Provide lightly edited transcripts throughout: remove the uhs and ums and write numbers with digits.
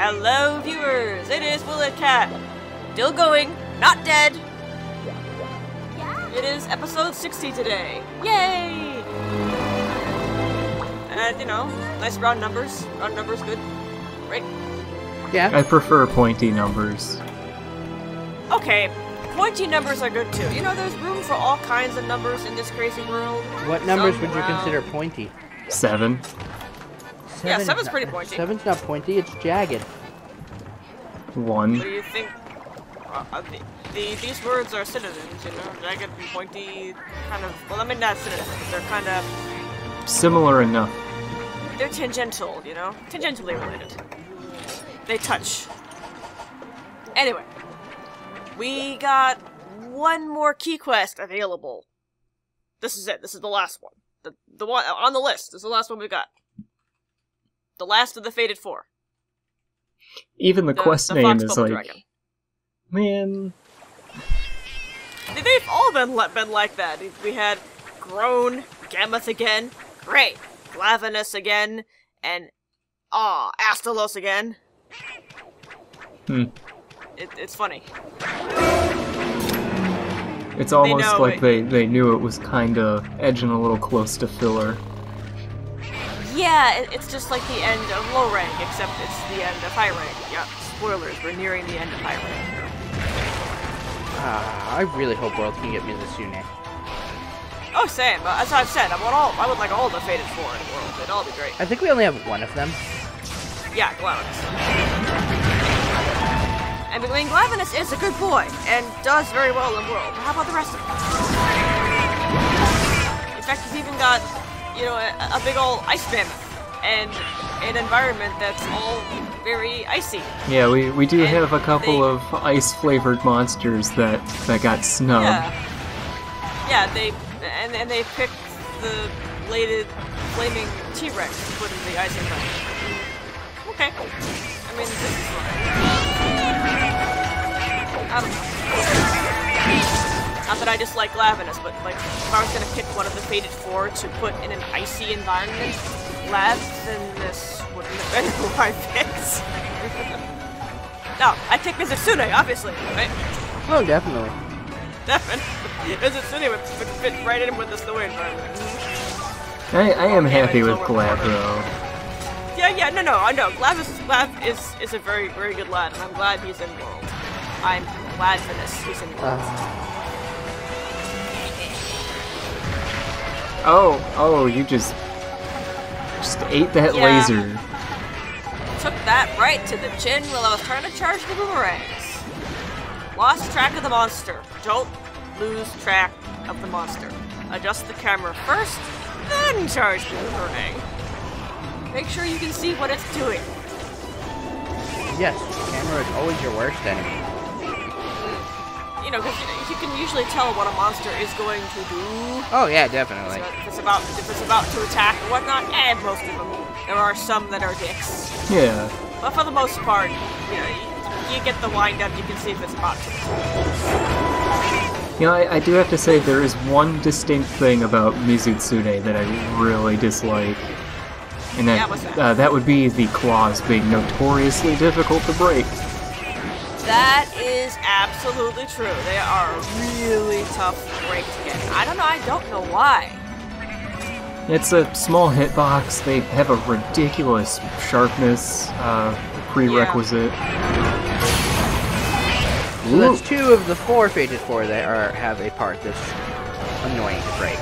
Hello, viewers! It is Willet Cat. Still going, not dead. It is episode 60 today. Yay! And, you know, nice round numbers. Round numbers, good. Right? Yeah. I prefer pointy numbers. Okay, pointy numbers are good too. You know, there's room for all kinds of numbers in this crazy world. What numbers would you round. consider pointy? 7. Yeah, Seven's 7's not- pretty pointy. 7's not pointy, it's jagged. 1. What do you think? These words are synonyms, you know? Jagged and pointy, kind of. Well, I mean, not synonyms, but they're kind of. Similar enough. They're tangential, you know? Tangentially related. They touch. Anyway. We got one more key quest available. This is it. This is the last one. The one on the list. This is the last one we got. The last of the Fated Four. Even the quest the name Fox is Bubble like, Dragon. man. They've all been like that. We had Groan, Gammoth again, great, Glavenus again, and Astalos again. It's funny. It's almost know like it- they knew it was kinda edging a little close to filler. Yeah, it's just like the end of low rank, except it's the end of high rank. Yeah, spoilers, we're nearing the end of high rank. I really hope World can get Mizusune. Oh, same. As I've said, I would like all the Fated Four in the world. They'd all be great. I think we only have one of them. Yeah, Glavenus. I mean, Glavenus is a good boy, and does very well in World, but how about the rest of them? In fact, he's even got, you know, a big old ice mammoth, and an environment that's all very icy. Yeah, we do And have a couple they- of ice-flavored monsters that got snubbed. Yeah, they picked the bladed flaming T-Rex to put in the ice environment. Okay. I mean, this is fine. I don't know. Not that I dislike Glavenus, but like, if I was gonna pick one of the Fated Four to put in an icy environment, Glavenus wouldn't have been who I picked. No, I take Mizusune, obviously, right? Oh, definitely. Definitely. Mizusune would fit right in with the snowy environment. I am Yeah, happy it's with lower Glab, power. though. Yeah, no, I know. Glav is a very, very good lad, and I'm glad he's in World. I'm glad for this. He's in World. Oh, you just ate that Yeah. laser. Took that right to the chin while I was trying to charge the boomerangs. Lost track of the monster. Don't lose track of the monster. Adjust the camera first, then charge the boomerang. Make sure you can see what it's doing. Yes, the camera is always your worst enemy. You know, because you can usually tell what a monster is going to do. Oh yeah, definitely. So if it's about to attack or whatnot, and most of them. There are some that are dicks. Yeah. But for the most part, you know, you get the wind up, you can see if it's about to. You know, I do have to say there is one distinct thing about Mizusune that I really dislike. And Yeah, what's that? that would be the claws being notoriously difficult to break. That is absolutely true. They are really tough to break to get. I don't know why. It's a small hitbox, they have a ridiculous sharpness prerequisite. So that's 2 of the 4 Fated 4 that have a part that's annoying to break.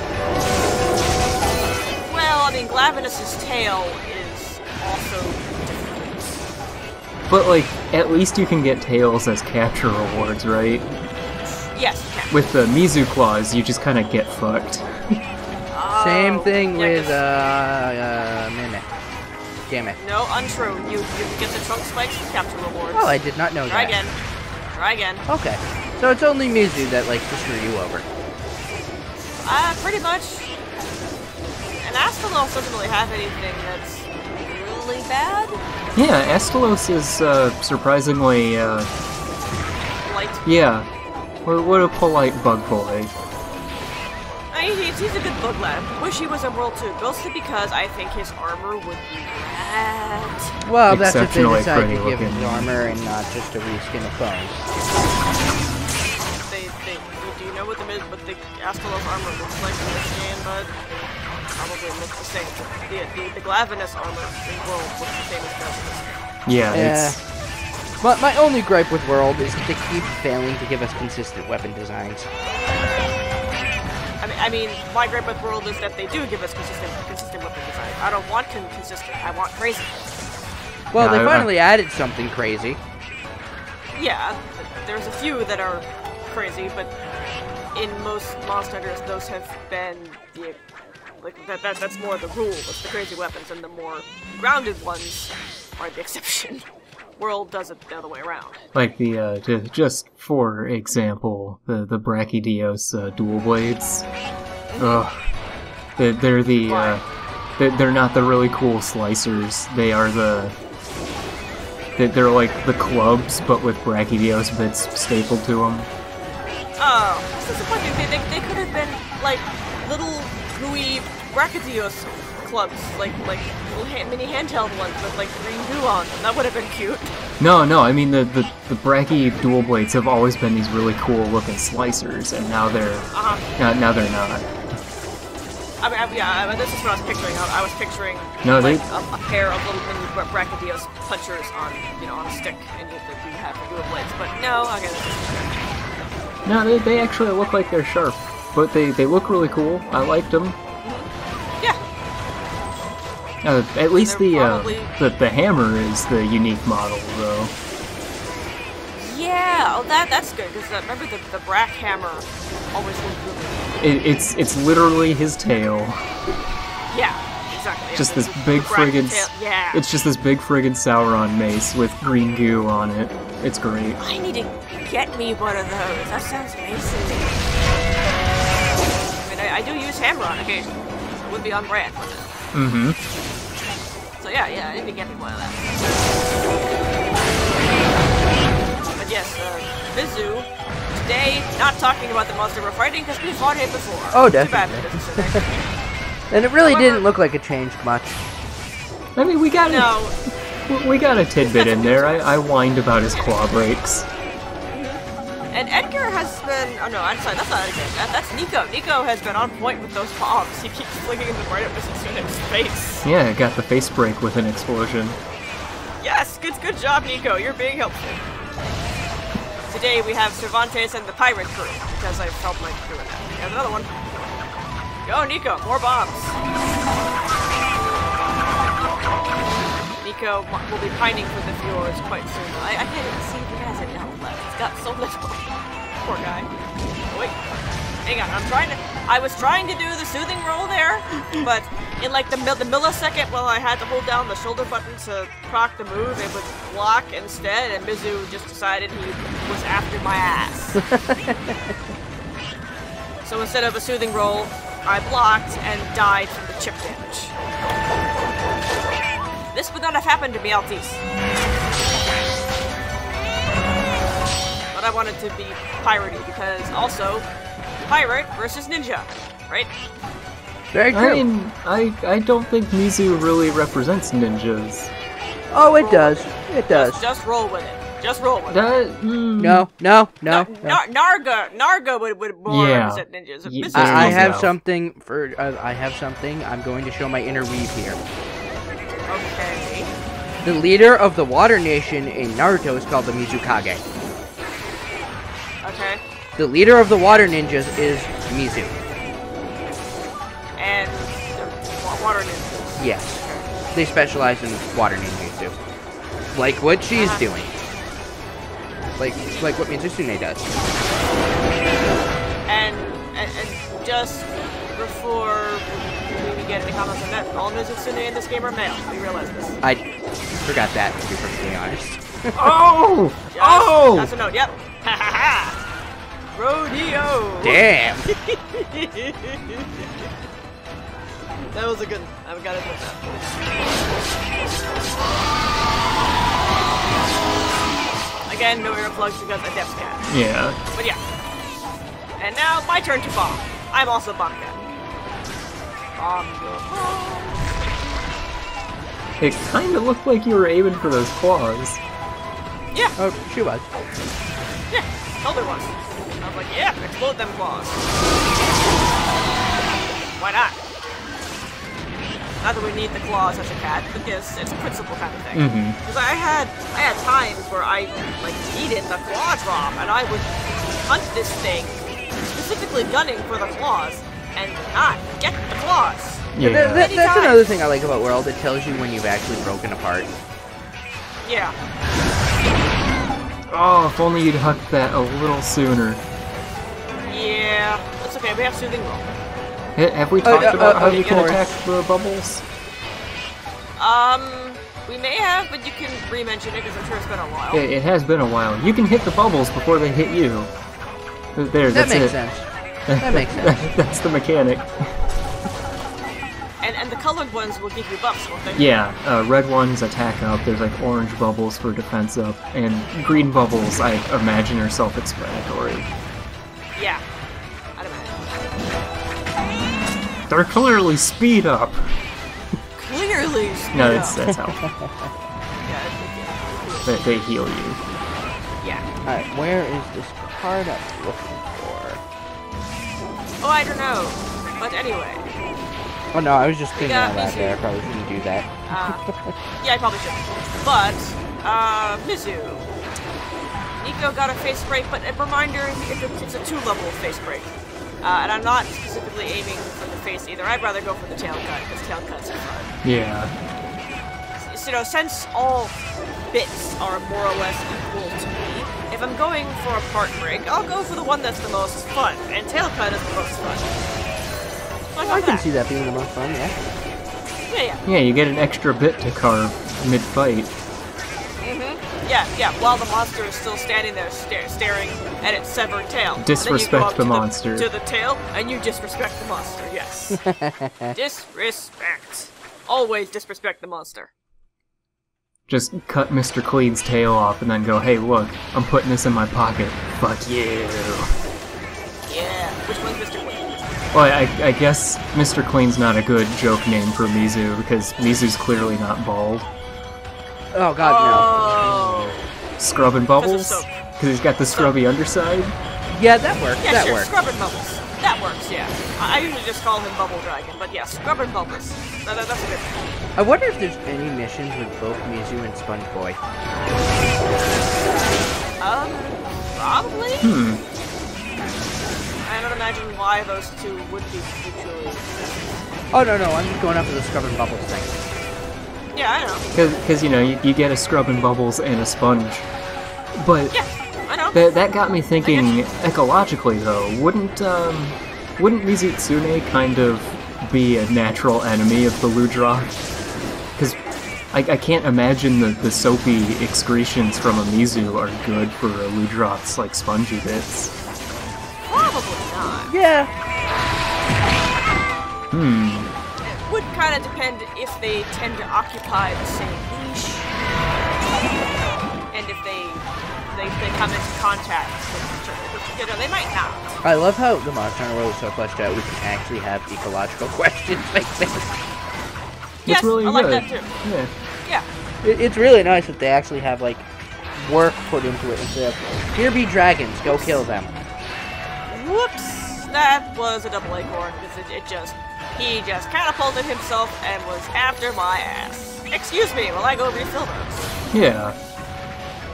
Well, I mean, Glavenus' tail is also difficult. But, like, at least you can get tails as capture rewards, right? Yes, you can. With the Mizu claws, you just kind of get fucked. Same thing yeah, with 'cause- Mimic. Damn it. No, untrue. You get the trunk spikes and capture rewards. Oh, I did not know Try that. again. Try again. Okay. So it's only Mizu that likes to screw you over. Pretty much. And Astalos doesn't really have anything that's really bad. Yeah, Astalos is surprisingly, Light. yeah. What a polite bug boy. I mean, he's a good bug lad. Wish he was in World 2, mostly because I think his armor would be rad. Well, that's if they Exceptionally decide to pretty give him looking. armor and not just a reskin of bones. Do you know what the Astalos armor looks like in this game, bud? Probably looks the same. The Glavenus armor in World looks the same as it does in this game. Yeah, it's But my only gripe with World is that they keep failing to give us consistent weapon designs. I mean, my gripe with World is that they do give us consistent weapon design. I don't want consistent. I want crazy. Well, Yeah, they finally added something crazy. Yeah, there's a few that are crazy, but in most Monster Hunters, those have been the that's more the rule. It's the crazy weapons, and the more grounded ones are the exception. World does it the other way around. like the just for example, the Brachydios dual blades. Ugh, they're the they're not the really cool slicers. They are they're like the clubs, but with Brachydios bits stapled to them. Oh, this is disappointing. They could have been like little gooey Brachydios clubs, like little mini handheld ones with like green goo on them. That would have been cute. No, I mean the Brachy dual blades have always been these really cool looking slicers, and now they're now they're not. I mean, this is what I was picturing. I was picturing No, like a pair of little mini Brachydios punchers on on a stick, and you have the dual blades. But no, okay. No, they actually look like they're sharp, but they look really cool. I liked them. Yeah. At least They're the hammer is the unique model, though. Yeah. Oh, that's good because remember the Brack hammer always looked really. It's literally his tail. Yeah. Exactly. Just yeah, this big friggin' yeah. It's just this big friggin' Sauron mace with green goo on it. It's great. I need to get me one of those. That sounds amazing. I mean, I do use hammer on occasion. It would be on brand. Mm-hmm. So yeah, I need to get me one of that. But yes, Mizu, today, not talking about the monster we're fighting because we fought him before. Oh, Too bad definitely. it doesn't sit there. And it really However- didn't look like it changed much. I mean, we got No, we got a tidbit in there. I whined about his claw breaks. and Edgar has been. Oh no, I'm sorry, that's not Edgar. That's Nico. Nico has been on point with those bombs. He keeps flinging them right at Mrs. Sunim's face. Yeah, got the face break with an explosion. Yes, good job, Nico. You're being helpful. Today we have Cervantes and the pirate crew because I felt like doing that. We have another one. Go, Nico! More bombs. Nico will be pining for the fjords quite soon. I can't even see if he has any health left. He's got so little. Poor guy. Wait. Hang on. I was trying to do the soothing roll there, but in like the millisecond while I had to hold down the shoulder button to proc the move, it would block instead, and Mizu just decided he was after my ass. So instead of a soothing roll, I blocked and died from the chip damage. This would not have happened to me, Altis. But I wanted to be piratey because also, pirate versus ninja, right? Very I true. mean, I don't think Mizu really represents ninjas. Oh, it does. It does. Just roll with it. Just roll with it. No. Narga would more Yeah. represent ninjas. Ye- Mizu- I I have now. something for. I have something. I'm going to show my inner weave here. Okay. The leader of the Water Nation in Naruto is called the Mizukage. Okay. The leader of the Water Ninjas is Mizu. And the water ninjas. Yes. They specialize in water ninjutsu. Like what she's doing. Like what Mizusune does. And just before we get any comments on that, all Mizusune in this game are male. We realize this. I forgot that, to be perfectly honest. Oh! Yes, Oh! that's a note. Yep. Ha ha ha. Rodeo. Damn! That was a good. I've got to admit that. Again, no earplugs because Adept's cat. Yeah. But yeah. And now my turn to bomb. I'm also bomb cat. on your mom. It kind of looked like you were aiming for those claws. Yeah, Oh, she was. yeah, totally was. I was like, yeah, explode them claws. Why not? Not that we need the claws as a cat, because it's a principle kind of thing. Because I had times where I like needed the claw drop, and I would hunt this thing, specifically gunning for the claws, and not get the claws. Yeah. That's another thing I like about World. It tells you when you've actually broken apart. Yeah. Oh, if only you'd hucked that a little sooner. Yeah. That's okay, we have Soothing Roll. Have we talked about how you can course. attack the bubbles? We may have, but you can re-mention it because I'm sure it's been a while. It has been a while. You can hit the bubbles before they hit you. There, That that's makes it. sense. That makes sense. That's the mechanic. And the colored ones will give you buffs, won't they? Yeah, red ones attack up, there's like orange bubbles for defense up, and green bubbles, I imagine, are self-explanatory. Yeah. I'd imagine. They're clearly speed up! Clearly. No, yeah. that's how Yeah, they heal you. yeah. Alright, where is this card I'm looking for? Oh, I don't know. But anyway. Oh no, I was just thinking got out loud Mizu. there. I probably shouldn't do that. Yeah, I probably should. But, Mizu. Nico got a face break, but a reminder, it's a 2-level face break. And I'm not specifically aiming for the face either. I'd rather go for the tail cut, because tail cuts are fun. Yeah. So, since all bits are more or less equal to me, if I'm going for a part break, I'll go for the one that's the most fun, and tail cut is the most fun. So I can see that being the most fun, yeah. Yeah. Yeah, you get an extra bit to carve mid-fight. Yeah, while the monster is still standing there staring at its severed tail. Disrespect And then you go up the to monster. To the tail, and you disrespect the monster, yes. Disrespect. Always disrespect the monster. Just cut Mr. Clean's tail off and then go, hey, look, I'm putting this in my pocket. Fuck you. Yeah. Which one's Mr. Queen? Well, I guess Mr. Clean's not a good joke name for Mizu, because Mizu's clearly not bald. Oh god, Oh. Scrubbing bubbles? soap. Because he's got the scrubby underside? no. Yeah, that works. Yeah, that sure, works. Scrubbing Bubbles. That works, yeah. I usually just call him Bubble Dragon, but yeah, Scrubbing Bubbles. That's a good thing. I wonder if there's any missions with both Mizu and Sponge Boy. Probably? I don't imagine why those two would be mutually. Oh no, I'm just going after the Scrubbing Bubbles thing. Yeah, I know. Because, you know, you get a scrubbing bubbles and a sponge. But Yeah, I know. that got me thinking ecologically, though. Wouldn't Mizutsune kind of be a natural enemy of the Ludroth? Because I can't imagine the soapy excretions from a Mizu are good for a Ludroth's, like, spongy bits. Probably not. Yeah. It would kind of depend if they tend to occupy the same niche, and if they come into contact with each other. Which, you know, they might not. I love how the Monster Hunter world is so fleshed out we can actually have ecological questions like this. Yes, It's really I like good. that too. Yeah. Yeah. It's really nice that they actually have, like, work put into it instead of, here be dragons, go kill them. Whoops! That was a double acorn because he just catapulted himself and was after my ass. Excuse me while I go refill those. Yeah.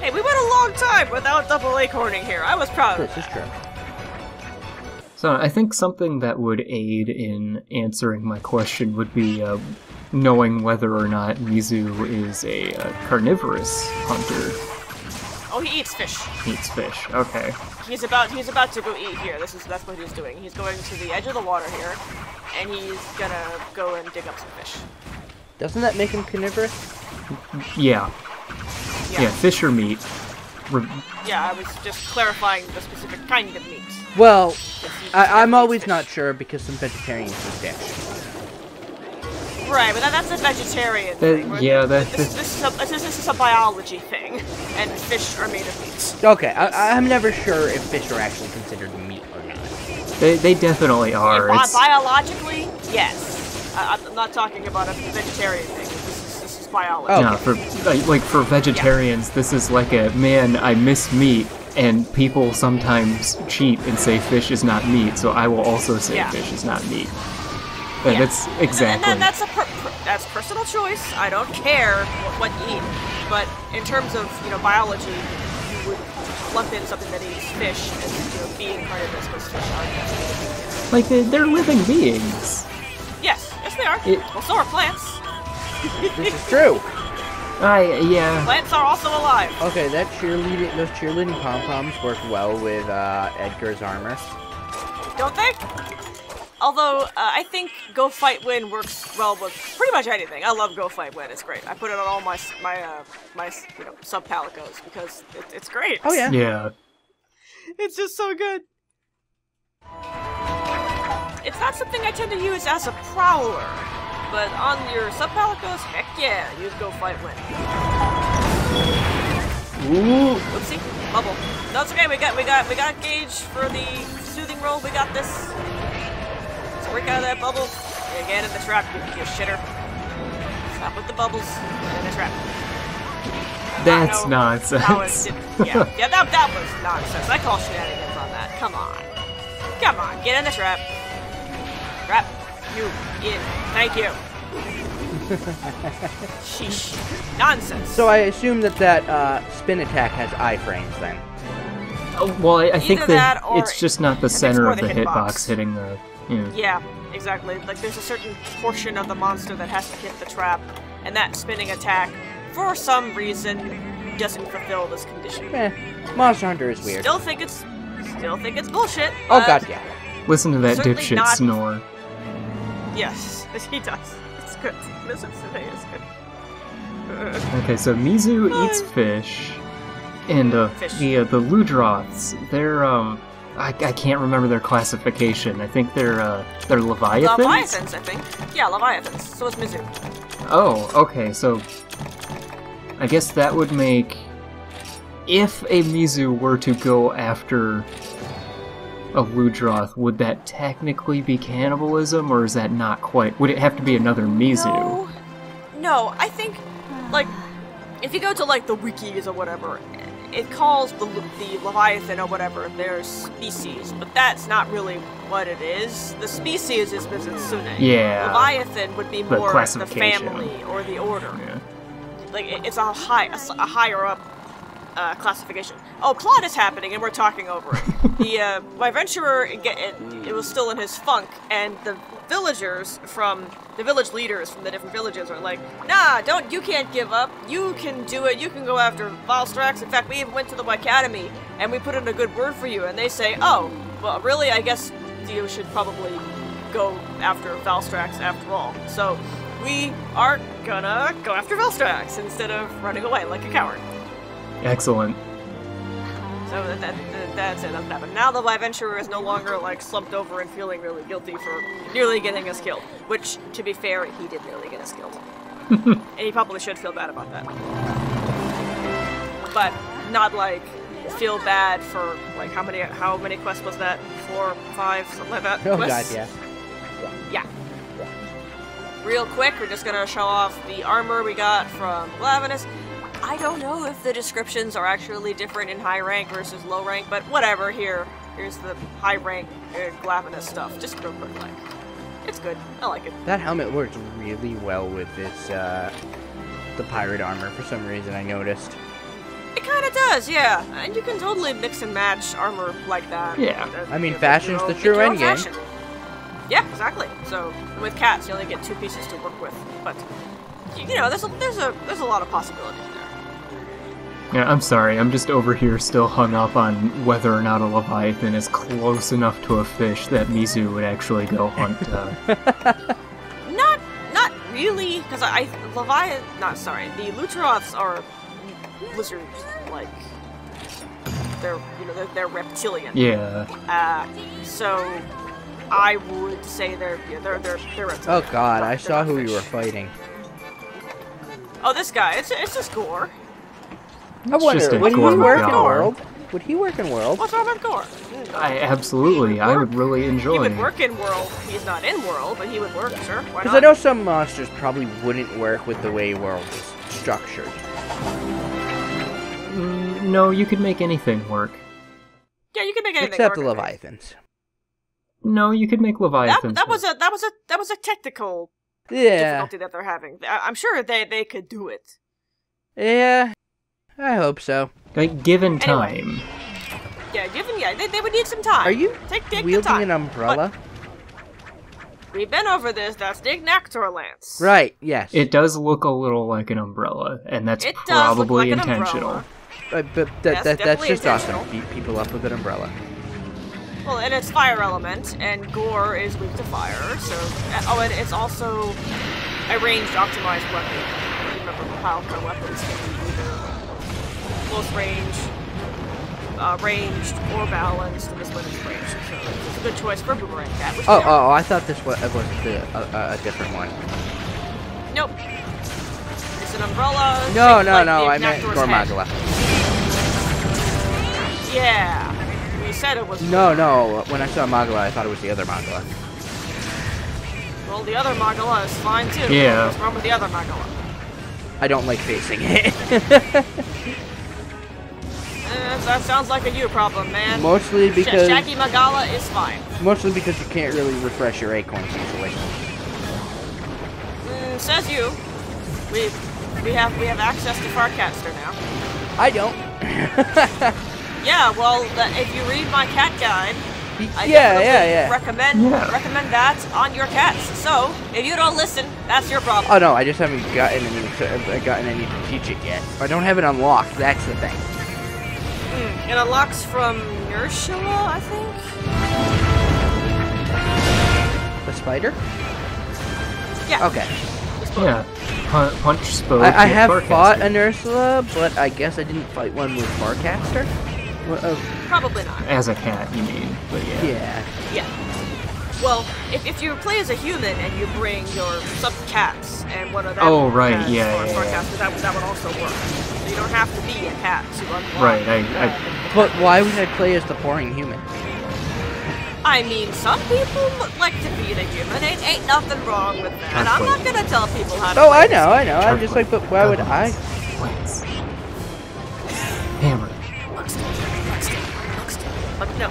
Hey, we went a long time without double acorning here. I was proud of This that. is true. So I think something that would aid in answering my question would be knowing whether or not Mizu is a carnivorous hunter. Oh, he eats fish. Eats fish. Okay. He's about to go eat here. That's what he's doing. He's going to the edge of the water here, and he's gonna go and dig up some fish. Doesn't that make him carnivorous? Yeah. Yeah, fish or meat. Yeah, I was just clarifying the specific kind of meat. Well, Yes, he I'm eats always fish. not sure because some vegetarians eat fish. Right, but that's a vegetarian thing. yeah, this is a biology thing, and fish are made of meat. Okay, I'm never sure if fish are actually considered meat or not. They definitely are. It's, Biologically, yes. I'm not talking about a vegetarian thing. This is biology. Oh. No, for vegetarians, this is like a, man, I miss meat, and people sometimes cheat and say fish is not meat, so I will also say fish is not meat. Yeah. That's exactly. And that's that's personal choice. I don't care what you eat, but in terms of biology, you would lump in something that eats fish as being part of this because fish are like they're living beings. yes, they are. Well, so are plants. This is true. Yeah. Plants are also alive. Okay, those cheerleading pom-poms work well with Edgar's armor. Don't they? Although, I think Go Fight Win works well with pretty much anything. I love Go Fight Win, it's great. I put it on all my sub-palicos because it's great. Oh, yeah. Yeah. It's just so good. It's not something I tend to use as a prowler, but on your sub-palicos, heck yeah, use Go Fight Win. Ooh. Oopsie, bubble. No, it's okay, we got Gage for the soothing roll, we got this. Work out of that bubble. Get in the trap, you shitter. Stop with the bubbles. Get in the trap. That's nonsense. That was nonsense. I call shenanigans on that. Come on. Come on, get in the trap. Trap. You in. Thank you. Sheesh. Nonsense. So I assume that spin attack has iframes then. Well, I think that or it's just not the center of the hitbox hitbox hitting the. Yeah, exactly. Like, there's a certain portion of the monster that has to hit the trap, and that spinning attack, for some reason, doesn't fulfill this condition. Monster Hunter is weird. Still think it's bullshit. Oh god, yeah. Listen to that certainly dipshit not- snore. Yes, he does. It's good. Listen to it, it's good. Okay, so Mizu eats fish, and Fish. the Ludroths, they're I can't remember their classification. I think they're Leviathans? Leviathans, I think. Yeah, Leviathans. So is Mizu. Oh, okay, so I guess that would make, if a Mizu were to go after a Ludroth, would that technically be cannibalism, or is that not quite? Would it have to be another Mizu? No, I think, like, if you go to, like, the wikis or whatever, it calls the Leviathan or whatever their species, but that's not really what it is. The species is Mizitsune. Yeah. Leviathan would be The more the classification. family or the order. Yeah. Like, it's a higher up classification. Oh, plot is happening and we're talking over it. The Adventurer, it was still in his funk, and the villagers from the village leaders from the different villages are like, nah, you can't give up. You can do it. You can go after Valstrax. In fact, we even went to the Academy and we put in a good word for you. And they say, oh, well, really, I guess you should probably go after Valstrax after all. So we are gonna go after Valstrax instead of running away like a coward. Excellent. So that's it. Doesn't happen. Now the Adventurer is no longer like slumped over and feeling really guilty for nearly getting us killed. Which, to be fair, he did nearly get us killed, and he probably should feel bad about that. But not like feel bad for like how many quests was that? 4, 5, something like that. Oh quests? god, yeah. Yeah. Real quick, we're just gonna show off the armor we got from Glavenus. I don't know if the descriptions are actually different in high rank versus low rank, but whatever. Here's the high rank Glavenus stuff. Just real quick, like, it's good. I like it. That helmet works really well with this, the pirate armor for some reason, I noticed. It kind of does, yeah. And you can totally mix and match armor like that. Yeah. I mean, Make fashion's your the own- true make your own endgame. fashion. Yeah, exactly. So with cats, you only get 2 pieces to work with, but you know, there's a lot of possibilities there. Yeah, I'm sorry, I'm just over here still hung up on whether or not a Leviathan is close enough to a fish that Mizu would actually go hunt. Not really, because the Luteroths are lizards, like they're reptilian. Yeah. So I would say they're reptilian. Oh god, I saw who you were fighting. Oh, this guy, it's just Gore. I wonder, just a when you Gorm work in Gar. World, Would he work in World? What's wrong with Gore? Absolutely. I would really enjoy. He would work in World. He's not in World, but he would work, sure. Why Because not? I know some monsters probably wouldn't work with the way World is structured. No, you could make anything work. Yeah, you can make anything Except the work, I think. Leviathans. No, you could make Leviathans. That was a technical Yeah. difficulty that they're having. I'm sure they could do it. Yeah. I hope so. like given Anyway. time. They would need some time. Are you take the wielding time. an umbrella? We've been over this. That's the Ignactor Lance. Right, yes. It does look a little like an umbrella, and that's It does look probably like an intentional. umbrella. But Yes, that's definitely just awesome. intentional. Beat people up with an umbrella. Well, and it's fire element, and Gore is weak to fire. So, and it's also a ranged optimized weapon. Remember, Pilcar weapons can be either close range, ranged, or balanced. And this one is ranged, so it's a good choice for Boomerang Cat. Which Oh, I thought this was a different one. Nope. It's an umbrella. No, shaped like the I meant Ignactor's head. Gormagala. Yeah. We said it was. No. When I saw Magala, I thought it was the other Magala. Well, the other Magala is fine too. Yeah. What's wrong with the other Magala? I don't like facing it. That sounds like a you problem, man. Mostly because Shaggy Magala is fine. you can't really refresh your acorns easily. Says you. We have access to Farcaster now. I don't. Yeah, well, if you read my cat guide, I yeah. definitely Yeah. recommend that on your cats. So if you don't listen, that's your problem. Oh no, I just haven't gotten any to teach it yet. I don't have it unlocked. That's the thing. It unlocks from Ursula, I think. The spider? Yeah. Okay. Yeah. Punch spoke. I hit have Farcaster. fought an Ursula, but I guess I didn't fight one with Farcaster. Probably not. As a cat, you mean? But yeah. Yeah. Yeah. Well, if you play as a human and you bring your sub-cats and one of them Oh, right, has yeah, Farcaster, that would also work. So you don't have to be a cat to unlock. Right. But why would I play as the boring human? I mean, some people like to be the human. Ain't nothing wrong with that. I'm not gonna tell people how to Oh, play. I know. I'm just like, but why would I? Lance. Hammer. Bugsting. No.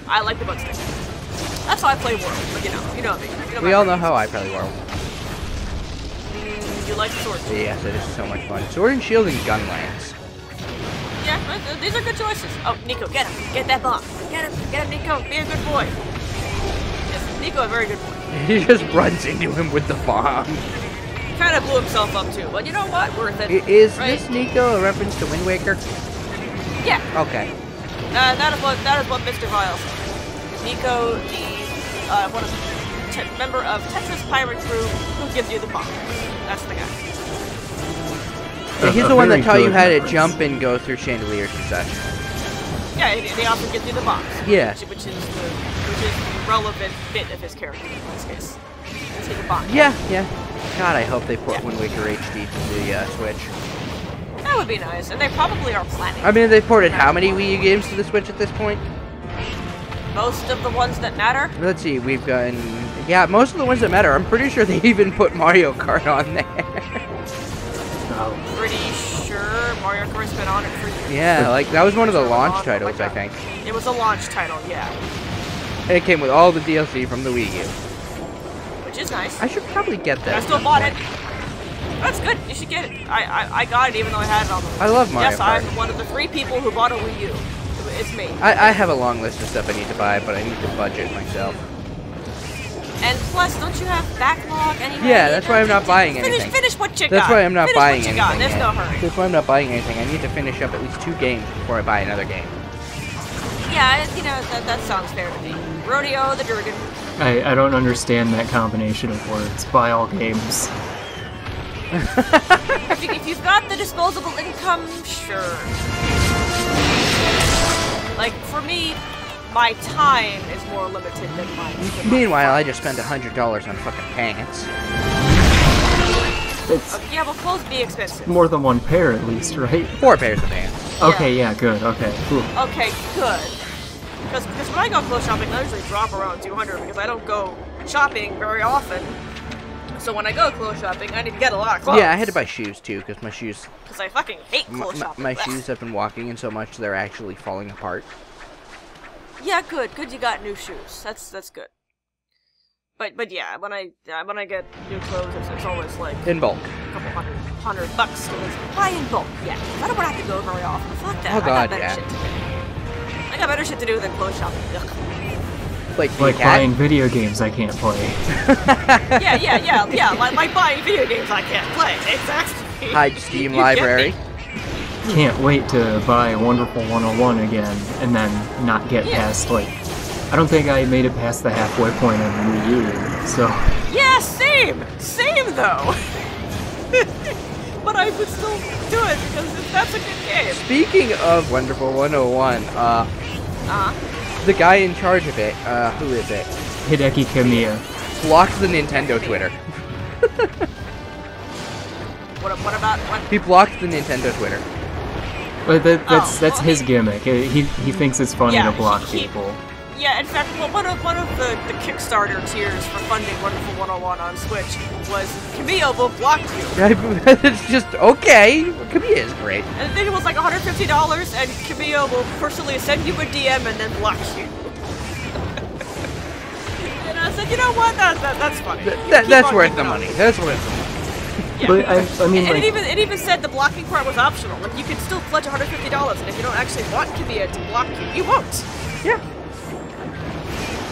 I like the Bugsting. That's how I play World, but you know me. You know We my all know preferences. how I play World. You like Sword. Yes, it is so much fun. Sword and Shield and Gunlance. Yeah, these are good choices. Oh, Nico, get him. Get that bomb. Get him, Nico. Be a good boy. Yes, Nico, a very good boy. He just runs into him with the bomb. Kind of blew himself up too, but you know what? Worth it. Is right? this Nico a reference to Wind Waker? Yeah. Okay. That is what Mr. Vile said. Nico, the member of Tetris Pirate Crew, who gives you the bomb. That's the guy. Yeah, he's A the one that very taught you good how to reference. jump and go through chandeliers and such. Yeah, they also gives you the bombs. Yeah. Which is the relevant bit of his character in this case. Is he the bomb? Yeah. God, I hope they port Wind Waker HD to the Switch. That would be nice, and they probably are planning. I mean, they ported how many Wii U games to the Switch at this point? Most of the ones that matter. Let's see, we've gotten... Yeah, most of the ones that matter. I'm pretty sure they even put Mario Kart on there. Oh. Pretty sure Mario Kart's been on it for years. Yeah, like, that was one of the launch Like titles, I that. think. It was a launch title, yeah. And it came with all the DLC from the Wii U. Which is nice. I should probably get that. I at still some bought point. it. That's good. You should get it. I got it even though I had it on the Wii. I love Mario Yes, Kart. I'm one of the 3 people who bought a Wii U. It's me. I have a long list of stuff I need to buy, but I need to budget myself. And plus, don't you have backlog anyway? Yeah, that's why I'm not buying Finish anything. what you got. That's why I'm not Finish buying what you anything got. There's yet. no hurry. That's why I'm not buying anything. I need to finish up at least 2 games before I buy another game. Yeah, that sounds fair to me. Rodeo the Durgan. I don't understand that combination of words. Buy all games. If you've got the disposable income, sure. Like, for me, my time is more limited than my... Meanwhile, I just spent $100 on fucking pants. It's Yeah, well, clothes be expensive. more than one pair at least, right? 4 pairs of pants. Okay, yeah, good. Okay. Ooh. Okay, good. Because when I go clothes shopping, I usually drop around 200 because I don't go shopping very often. So when I go clothes shopping, I need to get a lot of clothes. Yeah, I had to buy shoes too because my shoes. Because I fucking hate clothes shopping. My shoes have been walking in so much they're actually falling apart. Yeah, good. Good you got new shoes. That's good. But yeah, when I get new clothes, it's always like In bulk. a couple $100. Buy in bulk, yeah. I don't want to have to go very often. Fuck that. Oh, God, I got better yeah. shit to do. I got better shit to do than clothes shopping. Ugh. Like Buying video games I can't play. Yeah. Like buying video games I can't play. Exactly. Hide Steam You get library. me. Can't wait to buy Wonderful 101 again and then not get past, like... I don't think I made it past the halfway point on Wii U, so... Yeah, same! Same, though! But I would still do it, because that's a good game. Speaking of Wonderful 101, the guy in charge of it, who is it? Hideki Kamiya. Blocked the Nintendo Twitter. What about... What? He blocked the Nintendo Twitter. But that's well, his gimmick. He thinks it's funny Yeah, to block he- people. Yeah, in fact, well, one of the Kickstarter tiers for funding Wonderful 101 on Switch was Kamiya will block you. It's just, okay. Kamiya is great. And then it was like $150, and Kamiya will personally send you a DM and then block you. And I said, you know what? That's funny. That's worth the money. That's worth the money. Yeah. But I mean, And like, it even said the blocking part was optional. Like, you can still pledge $150, and if you don't actually want Kamiya to block you, you won't. Yeah.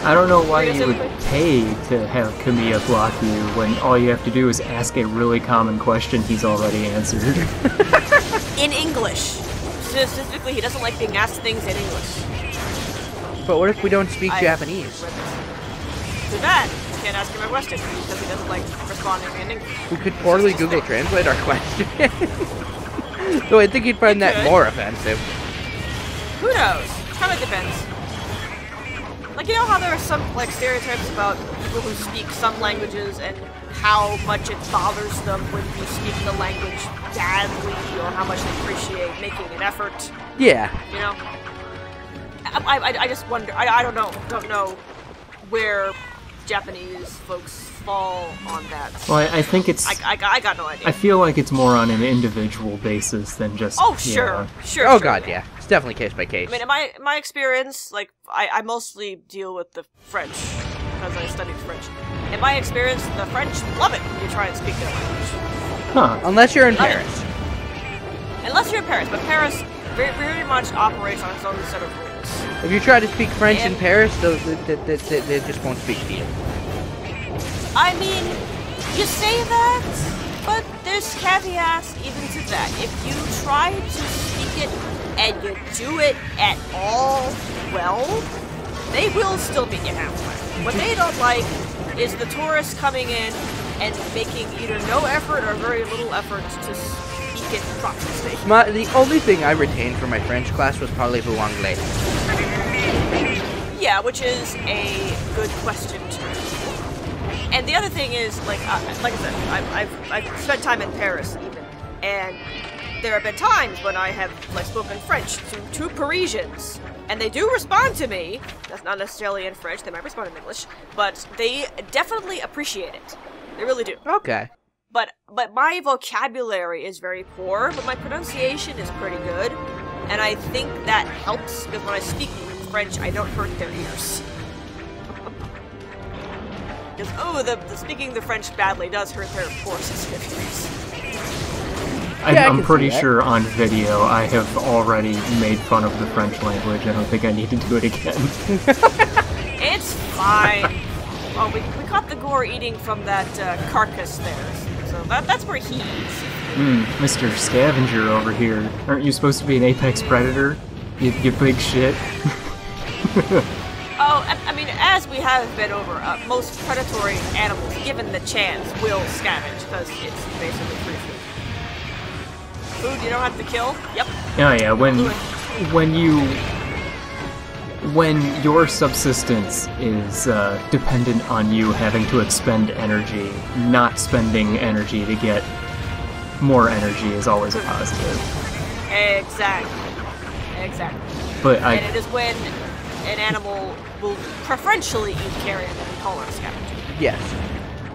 I don't know why Were you you would saying- pay to have Kamiya block you when all you have to do is ask a really common question he's already answered. In English. Specifically, he doesn't like being asked things in English. But what if we don't speak I- Japanese? Too bad. You can't ask him a question because he doesn't like responding in English. We could poorly Google Translate our question. Though I think he'd find that could. more offensive. Who knows? Kind of depends. Like, you know how there are some, like, stereotypes about people who speak some languages and how much it bothers them when you speak the language badly, or how much they appreciate making an effort, Yeah. you know? I just wonder, I don't know where Japanese folks fall on that. Well, I think it's... I got no idea. I feel like it's more on an individual basis than just... Oh, sure. yeah. Sure. Oh sure, god, yeah. It's definitely case by case. I mean, in my experience, like, I mostly deal with the French, because I studied French. In my experience, the French love it when you try and speak their language. Huh. Unless you're in Love it. Paris. Unless you're in Paris, but Paris very much operates on its own set of rules. If you try to speak French in And- Paris, they just won't speak to you. I mean, you say that, but there's caveats even to that. If you try to speak it and you do it at all well, they will still meet you halfway. What they don't like is the tourists coming in and making either no effort or very little effort to speak it properly. The only thing I retained from my French class was parlez-vous anglais. Yeah, which is a good question too. And the other thing is, like I said, I've spent time in Paris even, and there have been times when I have like spoken French to two Parisians, and they do respond to me. That's not necessarily in French; they might respond in English, but they definitely appreciate it. They really do. Okay. But my vocabulary is very poor, but my pronunciation is pretty good, and I think that helps because when I speak French, I don't hurt their ears. Because, the speaking the French badly does hurt their poor sensitive ears. Yeah, I I'm can pretty see that. sure on video I have already made fun of the French language. I don't think I need to do it again. It's fine. Oh, we caught the gore eating from that carcass there, so that's where he eats. Mr. Scavenger over here. Aren't you supposed to be an apex predator? You big shit. Oh, I mean, as we have been over, most predatory animals, given the chance, will scavenge, because it's basically free food. Food you don't have to kill? Yep. Oh yeah, when your subsistence is dependent on you having to expend energy, not spending energy to get more energy is always a positive. Exactly. exactly. But And it is when an animal will preferentially eat carrion that we call it a scavenger. Yes.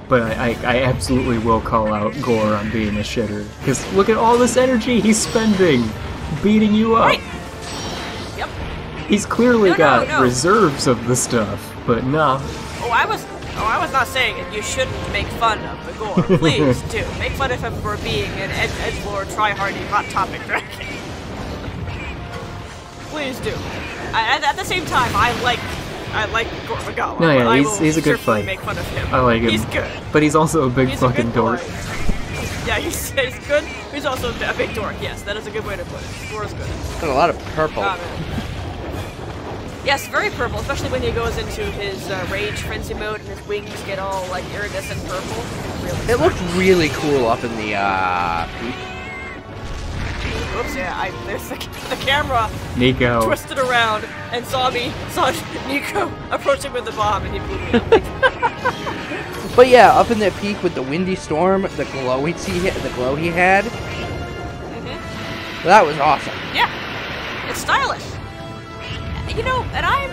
But I absolutely will call out Gore on being a shitter. Because look at all this energy he's spending beating you up. Right. Yep. He's clearly No, got no. reserves of the stuff, but no. Oh, I was not saying it. You shouldn't make fun of the Gore. Please do. Make fun of him for being an edgelord, try-hardy, hot topic dragon. Please do. At the same time, I like Gore Magala. No, yeah, but I he's will a good cheerfully fight. Make fun of him. I like him. He's good. But he's also a big He's a fucking good dork. boy. Yeah, he's good. He's also a big dork. Yes, that is a good way to put it. Gore's good. And a lot of purple. Man. Yes, very purple, especially when he goes into his rage frenzy mode and his wings get all like iridescent purple. Really It looked really cool up in the peak. Oops, yeah, there's the camera Nico. twisted around and saw Nico approaching with the bomb and he blew me up. But yeah, up in that peak with the windy storm, the glow he had, that was awesome. Yeah, it's stylish. You know, and I'm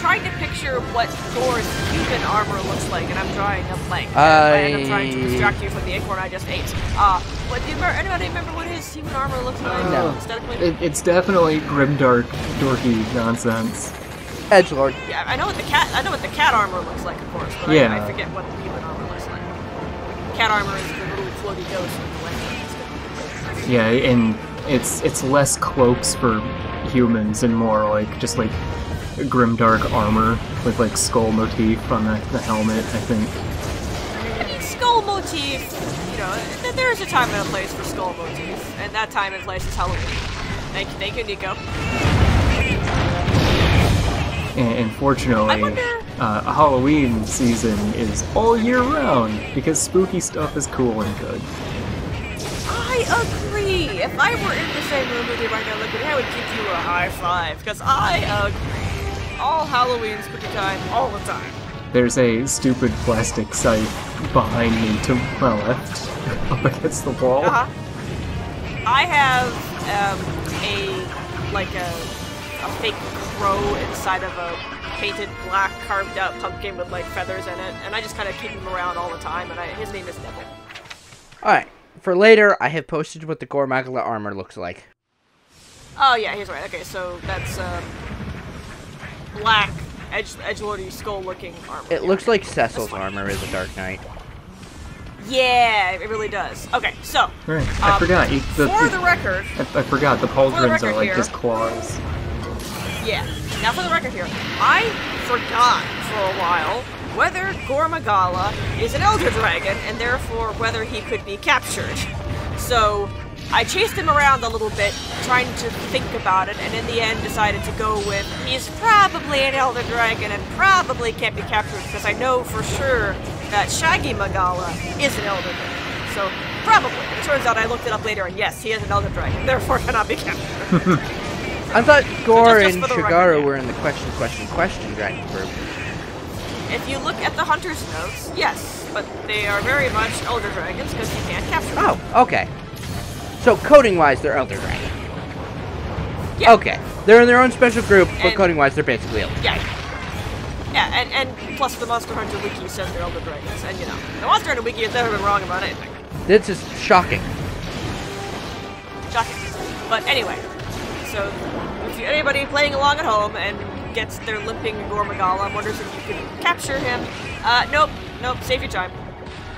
trying to picture what Gore's human armor looks like, and I'm drawing a blank. And I'm trying to distract you from the acorn I just ate. But do you anybody remember what his human armor looks like? No. Aesthetically? It's definitely grimdark, dorky nonsense. Edgelord. Yeah, I know what the cat armor looks like, of course, but Yeah. I forget what the human armor looks like. Cat armor is the little floaty ghost with the legs. Yeah, and it's less cloaks for humans and more like just like grimdark armor with like skull motif on the helmet, I think. I mean, skull motif, you know, there's a time and a place for skull motif, and that time and place is Halloween. Thank you, Nico. And fortunately, I wonder- Halloween season is all year round because spooky stuff is cool and good. I agree. If I were in the same room with you right now, Liquid, I would give you a high five, because I agree. All Halloween spooky time, all the time. There's a stupid plastic scythe behind me to my left, up against the wall. Uh-huh. I have a fake crow inside of a painted black carved out pumpkin with like feathers in it, and I just kind of keep him around all the time, and his name is Neville. Alright, for later, I have posted what the Gore Magala armor looks like. Oh yeah, he's right. Okay, so that's black edgelordy skull looking armor. It looks like Cecil's armor is a Dark Knight. Yeah, it really does. Okay, so Right, I forgot. for the record, I forgot the pauldrons record are like here- just claws. yeah. Now for the record here, I forgot for a while whether Gore Magala is an Elder Dragon, and therefore whether he could be captured. So I chased him around a little bit, trying to think about it, and in the end decided to go with he's probably an Elder Dragon and probably can't be captured because I know for sure that Shaggy Magala is an Elder Dragon. So probably. It turns out I looked it up later, and yes, he is an Elder Dragon, therefore cannot be captured. I thought Gore just and for the record, Shigaro yeah. were in the question dragon group. If you look at the Hunter's notes, yes, but they are very much Elder Dragons because you can't capture them. Oh, okay. So coding-wise, they're Elder Dragon. Yeah. Okay. They're in their own special group, but And- coding-wise, they're basically Elder. Yeah. Yeah, and plus the Monster Hunter Wiki says they're Elder Dragons, and you know, the Monster Hunter Wiki has never been wrong about anything. This is shocking. Shocking. But anyway, so if anybody playing along at home and gets their limping Gore Magala, wonders if you can capture him. Nope, save your time.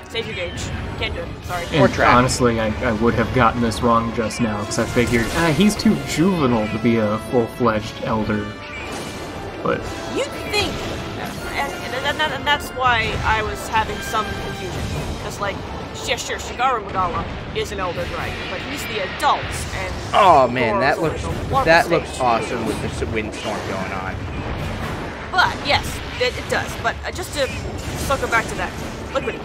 Save your gauge. Can't do it, sorry. Or And trap. honestly, I would have gotten this wrong just now because I figured he's too juvenile to be a full-fledged elder. But You'd think, and that's why I was having some confusion. Because, like, yeah, sure, Shigaru Magala is an Elder Dragon, but he's the adult, and Oh man, Gore's that only looks the larval looks stage. awesome with this windstorm going on. But yes, it does. But just to circle back to that, Liquidy,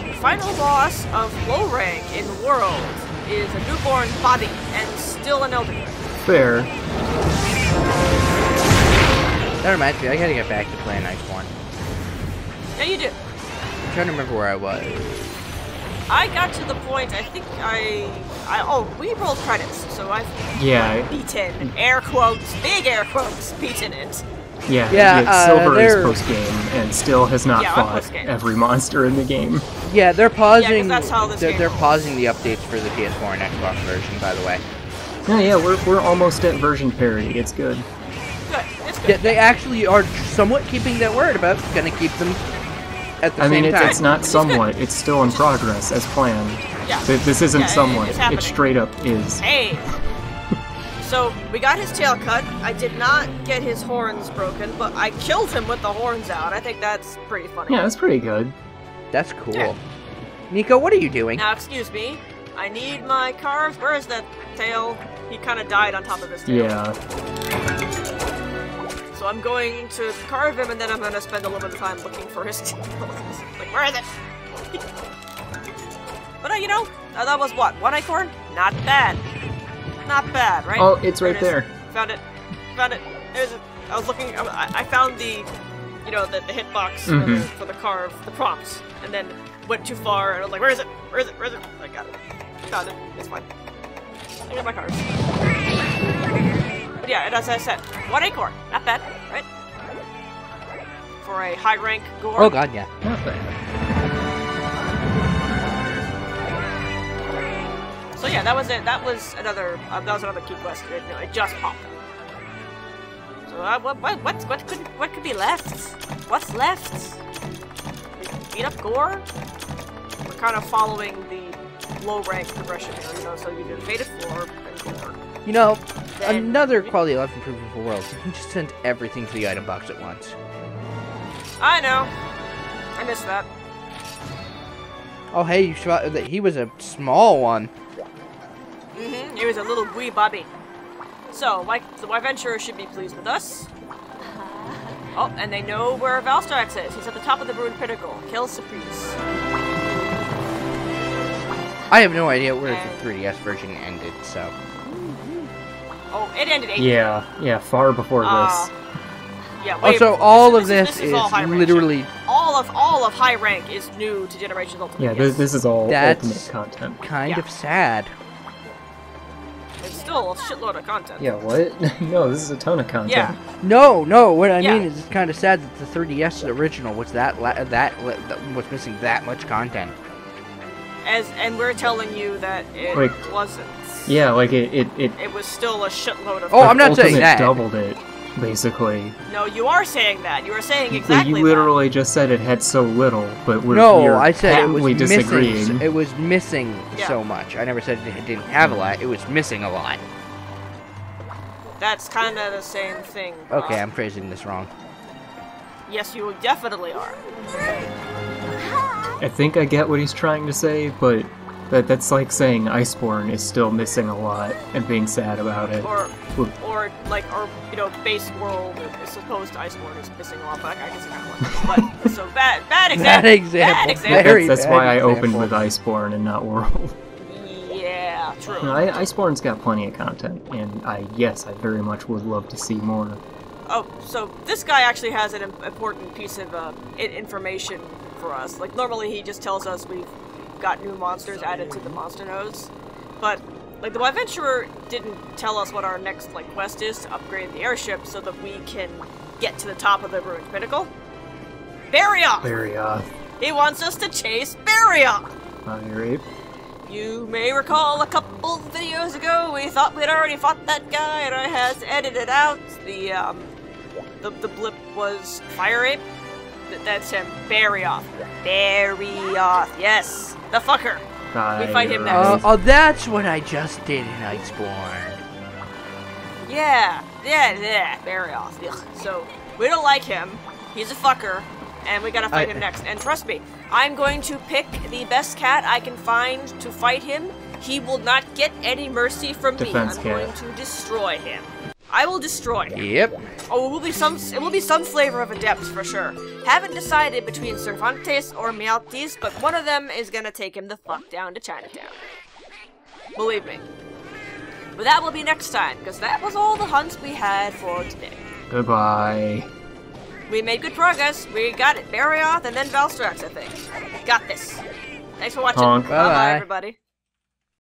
the final boss of low rank in the world is a newborn body and still an Elder Dragon. fair. That reminds me, I gotta get back to playing Iceborne. Yeah, you do. I'm trying to remember where I was. I got to the point, I think oh, we rolled credits, so I've beaten, air quotes, big air quotes, beaten it. Yeah, Silver is post-game and still has not fought every monster in the game. Yeah, they're pausing. Yeah, that's how this they're pausing the updates for the PS4 and Xbox version, by the way. Yeah, we're almost at version parity. It's good. Good. It's good. Yeah, they actually are somewhat keeping their word about gonna keep them at the same time. It's not somewhat. It's still in progress as planned. Yeah. This isn't somewhat. It straight up is. Hey. So, we got his tail cut. I did not get his horns broken, but I killed him with the horns out. I think that's pretty funny. Yeah, that's pretty good. That's cool. Yeah. Nico, what are you doing? Now, excuse me. I need my carve. Where is that tail? He kind of died on top of his tail. Yeah. So I'm going to carve him, and then I'm going to spend a little bit of time looking for his tail. Like, where is it? But, you know, that was what? 1 acorn? Not bad. Not bad, right? Oh, it's right there. Found it. Found it. There's it. I was looking. I found the, you know, the hitbox for the carve, the prompts, and then went too far, and I was like, where is it? Where is it? Where is it? I got it. Found it. It's fine. I got my carve. But yeah, and as I said, 1 acorn. Not bad, right? For a high rank gore. Oh god, yeah. Not bad. So yeah, that was it. That was another key quest. It just popped. So what could be left? What's left? Beat up Gore. We're kind of following the low rank progression here, you know. So you do Invaded Floor and Gore. You know, Then, another quality of life improvement for Worlds. You can just send everything to the item box at once. I know. I missed that. Oh hey, you shot that he was a small one. He was a little wee bobby. So, the Wyventurer should be pleased with us. Oh, and they know where Valstrax is. He's at the top of the Ruined Pinnacle. Kill Surprise. I have no idea where the 3DS version ended, so. Oh, it ended 8. Yeah, far before this. Yeah. Also, all of this is all high rank literally shit. all of high rank is new to Generations Ultimate. Yeah, yes. this is all That's Ultimate content. kind of sad. It's still a shitload of content. Yeah, what? No, this is a ton of content. Yeah. No, what I mean is it's kind of sad that the 3DS original was that was missing that much content. And we're telling you that it wasn't. Yeah, like it was still a shitload of. Oh, I'm not Ultimate saying that. doubled it, basically. No, you are saying that. You are saying exactly You literally just said it had so little, but we're I said it was disagreeing. missing. It was missing so much. I never said it didn't have a lot. It was missing a lot. That's kind of the same thing. Okay, I'm phrasing this wrong. Yes, you definitely are. I think I get what he's trying to say, but that's like saying Iceborne is still missing a lot and being sad about it. Or you know, Base World is supposed to Iceborne is missing a lot, but I guess it's kind of but so bad example. Bad example. That's why I opened with Iceborne and not World. Yeah, true. No, Iceborne's got plenty of content, and I very much would love to see more. Oh, so this guy actually has an important piece of information for us. Like, normally he just tells us we've got new monsters added to the monster nodes, but, like, the Wyventurer didn't tell us what our next, like, quest is to upgrade the airship so that we can get to the top of the Ruined Pinnacle. Barioth! Barioth. He wants us to chase Barioth! Alright. You may recall a couple videos ago we thought we'd already fought that guy, and I has edited out the blip was Fire Ape. That's him. Barioth. Barioth. Yes. The fucker. We fight him next. Oh, that's what I just did in Iceborne. Yeah. Barioth. Ugh. So, we don't like him. He's a fucker. And we gotta fight him next. And trust me, I'm going to pick the best cat I can find to fight him. He will not get any mercy from me. I'm going to destroy him. I will destroy him. Yep. Oh, it will be some flavor of Adept for sure. Haven't decided between Cervantes or Meowthis, but one of them is gonna take him the fuck down to Chinatown. Believe me. But that will be next time, because that was all the hunts we had for today. Goodbye. We made good progress. We got it. Barioth and then Valstrax, I think. Got this. Thanks for watching. Honk. Bye-bye, Bye-bye. everybody.